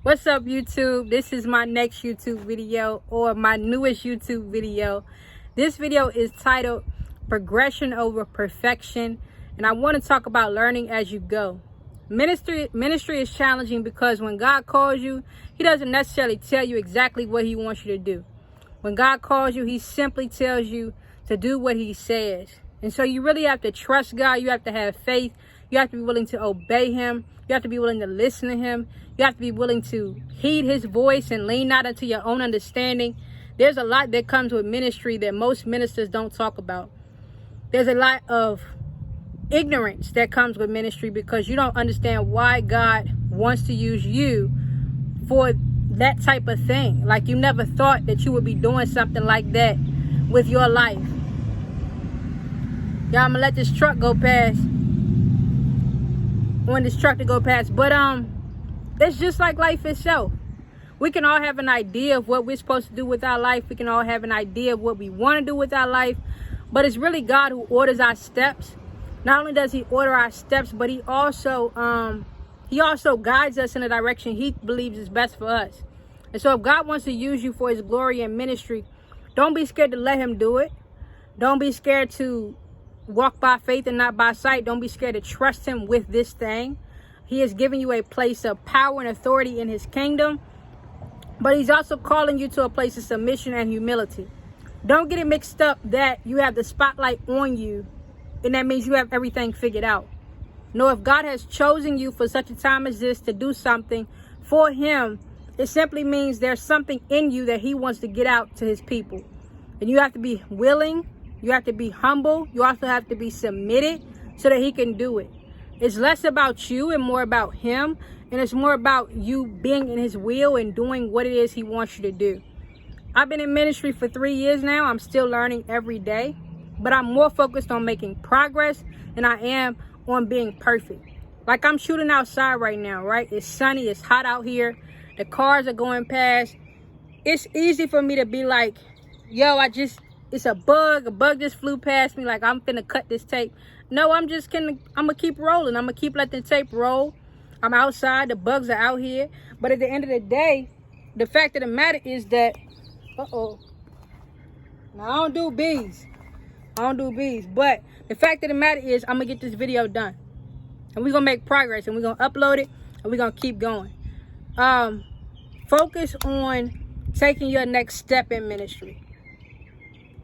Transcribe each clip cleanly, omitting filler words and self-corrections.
What's up, YouTube? This is my next YouTube video, or my newest YouTube video. This video is titled Progression Over Perfection, and I want to talk about learning as you go. Ministry is challenging because when God calls you, he doesn't necessarily tell you exactly what he wants you to do. When God calls you, he simply tells you to do what he says. And so you really have to trust God. You have to have faith. You have to be willing to obey him. You have to be willing to listen to him. You have to be willing to heed his voice and lean not into your own understanding. There's a lot that comes with ministry that most ministers don't talk about. There's a lot of ignorance that comes with ministry because you don't understand why God wants to use you for that type of thing. Like, you never thought that you would be doing something like that with your life. Y'all, I'm gonna let this truck go past. I want this truck to go past. But it's just like life itself. We can all have an idea of what we're supposed to do with our life. We can all have an idea of what we want to do with our life. But it's really God who orders our steps. Not only does he order our steps, but he also guides us in the direction he believes is best for us. And so if God wants to use you for his glory and ministry, don't be scared to let him do it. Don't be scared to walk by faith and not by sight. Don't be scared to trust him with this thing. He has given you a place of power and authority in his kingdom, but he's also calling you to a place of submission and humility. Don't get it mixed up that you have the spotlight on you and that means you have everything figured out. No, if God has chosen you for such a time as this to do something for him, it simply means there's something in you that he wants to get out to his people. And you have to be willing. You have to be humble. You also have to be submitted so that he can do it. It's less about you and more about him. And it's more about you being in his will and doing what it is he wants you to do. I've been in ministry for 3 years now. I'm still learning every day. But I'm more focused on making progress than I am on being perfect. Like, I'm shooting outside right now, right? It's sunny. It's hot out here. The cars are going past. It's easy for me to be like, yo, it's a bug just flew past me, like I'm finna cut this tape. No, I'm gonna keep rolling. I'm gonna keep letting the tape roll. I'm outside, the bugs are out here. But at the end of the day, the fact of the matter is that, now I don't do bees, but the fact of the matter is I'm gonna get this video done. And we're gonna make progress, and we're gonna upload it, and we're gonna keep going. Focus on taking your next step in ministry.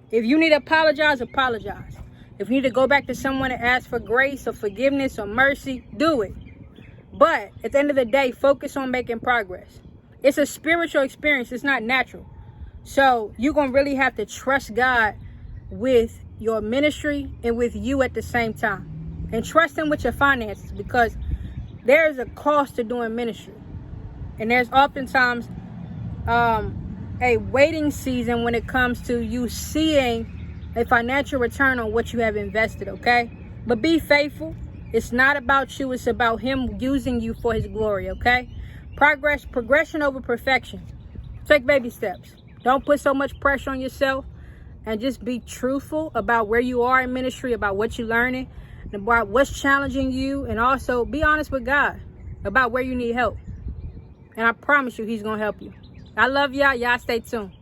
If you need to apologize, apologize. If you need to go back to someone and ask for grace or forgiveness or mercy, do it. But at the end of the day, focus on making progress. It's a spiritual experience. It's not natural. So you're going to really have to trust God with your ministry and with you at the same time. And trust him with your finances, because there's a cost to doing ministry. And there's oftentimes a waiting season when it comes to you seeing a financial return on what you have invested, okay? But be faithful. It's not about you. It's about him using you for his glory, okay? Progression over perfection. Take baby steps. Don't put so much pressure on yourself, and just be truthful about where you are in ministry, about what you're learning, and about what's challenging you, and also be honest with God about where you need help. And I promise you, he's going to help you. I love y'all. Y'all stay tuned.